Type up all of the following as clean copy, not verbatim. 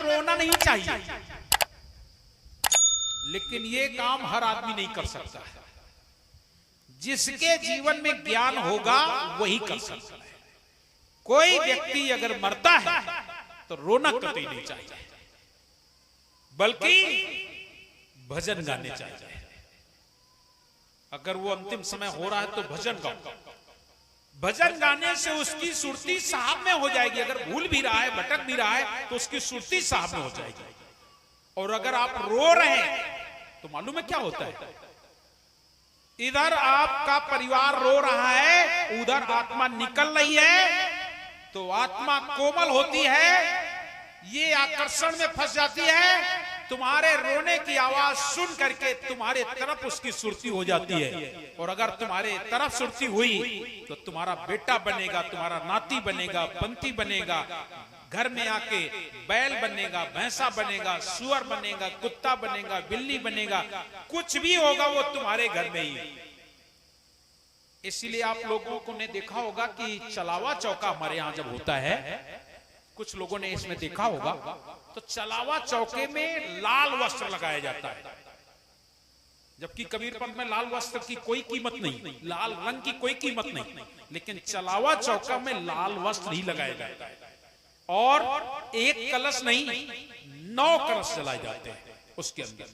रोना नहीं चाहिए, लेकिन ये काम हर आदमी नहीं कर सकता है। जिसके जीवन में ज्ञान होगा वही कर सकता है। कोई व्यक्ति अगर मरता है तो रोना कतई नहीं चाहिए, बल्कि भजन गाने चाहिए। अगर वो अंतिम समय हो रहा है तो भजन गाओ। भजन गाने से उसकी सुरती साहब में हो जाएगी। अगर भूल भी रहा है, भटक भी रहा है, तो उसकी सुरती साहब में हो जाएगी। और अगर आप रो रहे हैं तो मालूम है क्या होता है? इधर आपका परिवार रो रहा है, उधर आत्मा निकल रही है, तो आत्मा कोमल होती है, ये आकर्षण में फंस जाती है। तुम्हारे रोने की आवाज सुन करके तुम्हारे तरफ उसकी सुरती हो जाती है। और अगर तुम्हारे तरफ सुरती हुई तो तुम्हारा बेटा बनेगा, तुम्हारा नाती बनेगा, पंथी बनेगा, घर में आके बैल बनेगा, भैंसा बनेगा, सुअर बनेगा, कुत्ता बनेगा, बिल्ली बनेगा, कुछ भी होगा वो तुम्हारे घर में ही। इसीलिए आप लोगों को ने देखा होगा कि चलावा चौका हमारे यहाँ जब होता है, कुछ लोगों ने इसमें देखा होगा, तो चलावा चौके में लाल वस्त्र लगाया जाता है। जबकि कबीर पंथ में लाल वस्त्र की कोई कीमत नहीं, लाल रंग की कोई कीमत नहीं, लेकिन चलावा चौका में लाल वस्त्र ही लगाया जाता है। और एक कलश नहीं, 9 कलश जलाए जाते हैं। उसके अंदर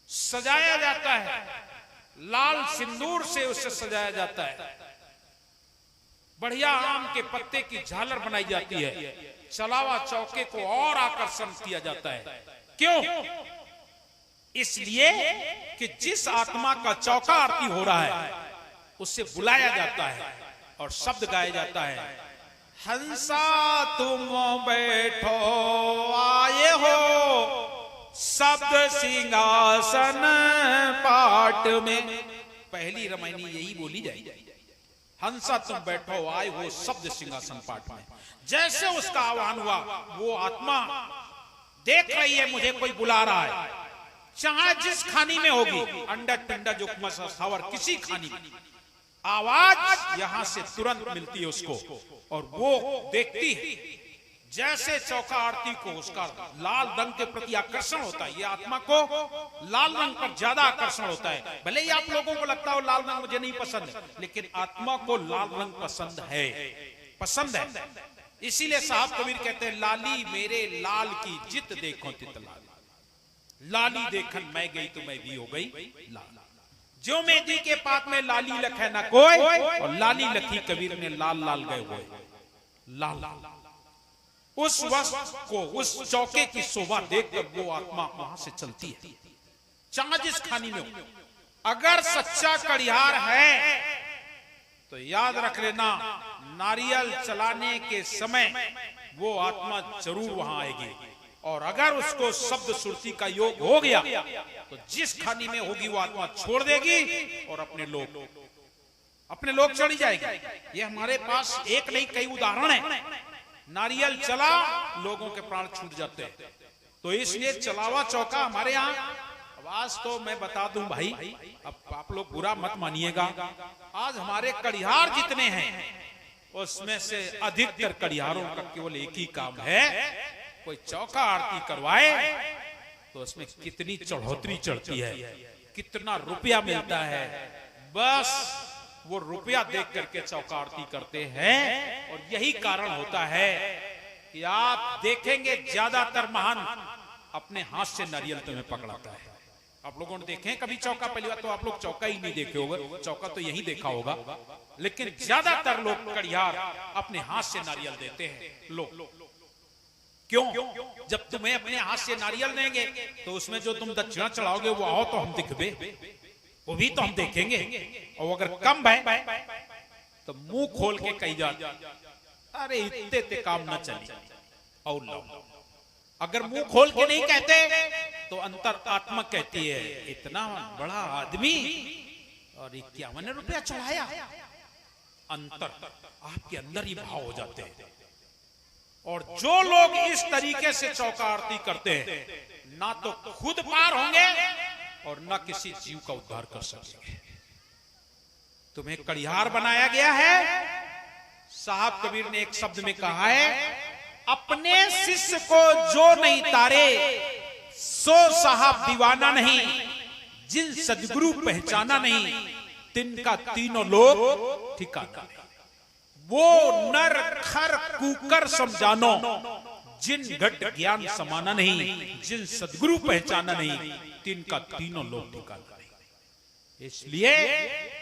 सजाया जाता है, लाल सिंदूर से उसे सजाया जाता है। बढ़िया आम के पत्ते की झालर बनाई जाती है। चलावा चौके को और आकर्षण किया जाता है। क्यों? इसलिए कि जिस आत्मा का चौका आरती हो रहा है उससे बुलाया जाता है और शब्द गाया जाता है, हंसा तुम बैठो आए हो शब्द सिंहासन पाठ में। पहली रमायनी यही बोली जाएगी, हंसा तुम बैठो आए हो शब्द सिंहासन पाठ में। जैसे उसका आह्वान हुआ, वो आत्मा देख रही है मुझे कोई बुला रहा है, चाहे जिस खानी में होगी, अंडा टिंडा जो सावर किसी खानी में, आवाज यहां से तुरंत मिलती है उसको, और वो देखती है। जैसे चौका आरती को उसका लाल रंग के प्रति आकर्षण होता है, ये आत्मा को लाल रंग पर ज्यादा आकर्षण होता है। भले ही आप लोगों को लगता हो लाल रंग मुझे नहीं पसंद, लेकिन आत्मा को लाल रंग पसंद है, पसंद है। इसीलिए साहब कबीर कहते हैं, लाली मेरे लाल की जित देखो तित लाल। लाली देखन मैं गई तो मैं भी हो गई लाल। जो मेदी के पात में लाली लखे ना कोई, और लाली लखी कबीर ने लाल लाल गए हुए लाल। उस वक्त को, उस चौके की शोभा देखकर वो आत्मा वहां से चलती है, चाहे जिस खानी में हो। अगर सच्चा कड़ियार है तो याद रख लेना, नारियल चलाने के समय वो आत्मा जरूर वहां आएगी। और अगर उसको शब्द सुरती का योग हो गया तो जिस खानी में होगी वो आत्मा छोड़ देगी और अपने लोग चली जाएगी। ये हमारे पास एक नहीं कई उदाहरण है। नारियल चला, लोगों के प्राण छूट जाते हैं। तो इसलिए चलावा चौका हमारे यहाँ, आज तो मैं बता दूं भाई, अब आप लोग बुरा मत मानिएगा, आज हमारे कड़ियार जितने हैं उसमें से अधिकतर कड़ियारों का केवल एक ही काम है, कोई चौका आरती करवाए तो उसमें कितनी चढ़ोतरी चढ़ती है, कितना रुपया मिलता है, बस वो रुपया देख करके चौका आरती करते हैं। और यही कारण होता है कि आप देखेंगे ज्यादातर महान अपने हाथ से नारियल तुम्हें पकड़ाता है। आप लोगों ने देखे कभी चौका? पहली बात तो आप लोग चौका ही नहीं देखे होगा, चौका तो यही देखा होगा, लेकिन ज्यादातर लोग कड़ियार अपने हाथ से नारियल देते हैं। लोग क्यों? जब तुम्हें अपने हाथ से नारियल देंगे तो उसमें जो तुम दक्षिणा चढ़ाओगे वो आओ तो हम दिखबे, वो भी तो हम देखेंगे। और अगर कम है तो मुंह खोल के कही जा, अरे इतने काम न चली, और लो। अगर मुंह खोल के नहीं कहते तो अंतर आत्मा कहती है, इतना बड़ा आदमी और 51 रुपया चढ़ाया। अंतर आपके अंदर ही भाव हो जाते हैं। और जो लोग इस तरीके से चौका आरती करते हैं, ना तो खुद पार होंगे और ना किसी जीव का उद्धार कर सकेंगे। तुम्हें कड़ियार बनाया गया है। साहब कबीर ने एक शब्द में कहा है, अपने शिष्य को जो नहीं तारे सो साहब दीवाना नहीं, जिन सदगुरु पहचाना नहीं तिनका तीनों लोग ठिकाना। वो नर खर कुकर समझानो, जिन घट ज्ञान समाना नहीं, जिन सदगुरु पहचाना नहीं तिनका तीनों लोग ठिकाना। इसलिए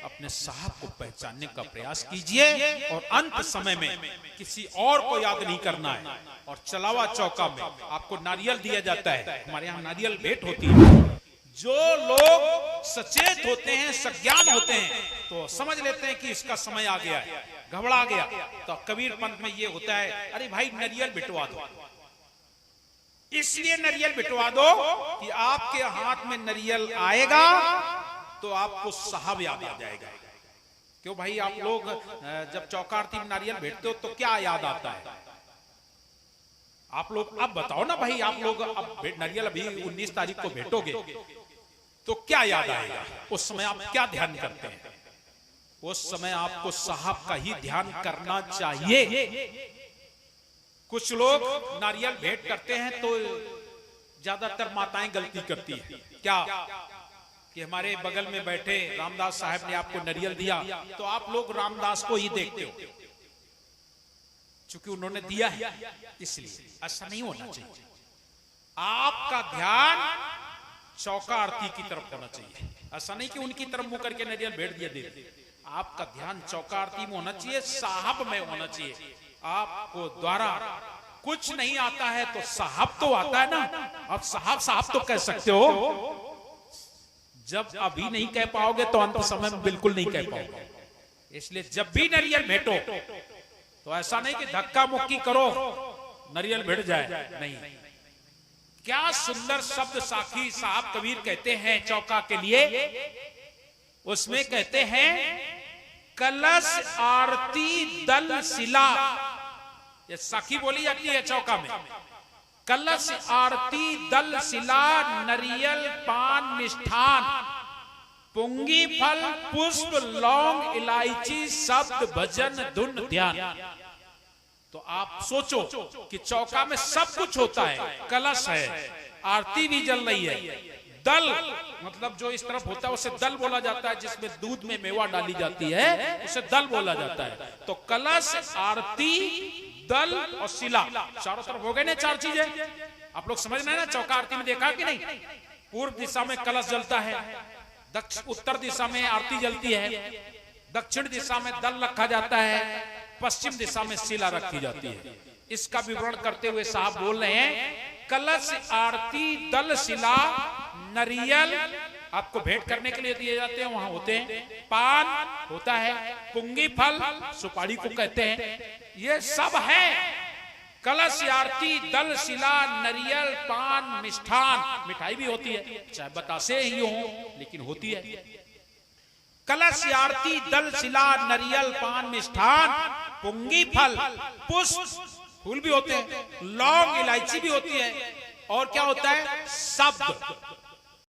अपने साहब को पहचानने का प्रयास कीजिए और अंत समय में किसी और को याद नहीं करना है। और चलावा चौका में आपको नारियल दिया जाता है, हमारे यहाँ नारियल भेंट होती है। जो लोग सचेत होते हैं, सज्ञान होते हैं, तो समझ लेते हैं कि इसका समय आ गया है, घबरा गया। तो कबीर पंथ में ये होता है, अरे भाई नारियल बिटवा दो। इसलिए नारियल बिटवा दो कि आपके हाथ में नारियल आएगा तो आपको साहब याद आ जाएगा। क्यों भाई, आप लोग जब चौका आरती में नारियल भेंटते हो तो क्या याद आता है? आप लोग अब बताओ ना भाई, आप लोग अब नारियल अभी 19 तारीख को भेंटोगे तो क्या याद आएगा? उस समय आप क्या ध्यान करते हैं? उस समय आपको साहब का ही ध्यान करना चाहिए। कुछ लोग नारियल भेंट करते हैं तो ज्यादातर माताएं गलती करती है, क्या कि हमारे बगल में बैठे रामदास साहब ने आपको नारियल दिया तो आप लोग रामदास को ही देखते हो, क्योंकि उन्होंने दिया है। इसलिए ऐसा नहीं होना चाहिए। आपका ध्यान चौका आरती की तरफ होना चाहिए। ऐसा नहीं कि उनकी तरफ मुंह करके नारियल भेंट दिया दे। आपका ध्यान चौका आरती में होना चाहिए, साहब में होना चाहिए। आपको द्वारा कुछ नहीं आता है तो साहब तो आता है ना। आप साहब साहब तो कह सकते हो, जब अभी नहीं कह पाओगे तो अंत समय में बिल्कुल नहीं कह पाओगे। इसलिए जब भी नारियल भेंटो तो ऐसा नहीं कि धक्का मुक्की करो नारियल भेंट जाए, नहीं। क्या सुंदर शब्द साखी साहब कबीर कहते हैं चौका के लिए। उसमें कहते हैं कलश आरती दल शिला, ये साखी बोली जाती है चौका में। कलश आरती दल शिला नरियल पान मिष्ठान, पुंगी फल पुष्प लौंग इलायची शब्द भजन धुन ध्यान। तो आप सोचो कि चौका में सब कुछ होता है। कलश है, आरती भी जल रही है, दल मतलब जो इस तरफ होता है उसे दल बोला जाता है, जिसमें दूध में मेवा डाली जाती है उसे दल बोला जाता है। तो कलश आरती दल और शिला, चारों तरफ हो गए ना चार चीजें। आप लोग समझ रहे हैं ना, चौका आरती में देखा कि नहीं? पूर्व दिशा में कलश जलता है, उत्तर दिशा में आरती जलती है, दक्षिण दिशा में दल रखा जाता है, पश्चिम दिशा में शिला रखी जाती है। इसका विवरण करते हुए साहब बोल रहे हैं कलश आरती दल शिला नरियल आपको भेंट करने के लिए दिए जाते हैं, वहां होते हैं। पान होता है, पुंगी फल सुपारी को कहते हैं, ये सब है। कलश आरती दल शिला नरियल पान मिष्ठान, मिठाई भी होती है, चाहे बतासे ही हो लेकिन होती है। कलश आरती दल शिला नरियल पान मिष्ठान, पुंगी फल पुष्प फूल भी होते हैं, लौंग इलायची भी होती है, और क्या होता है शब्द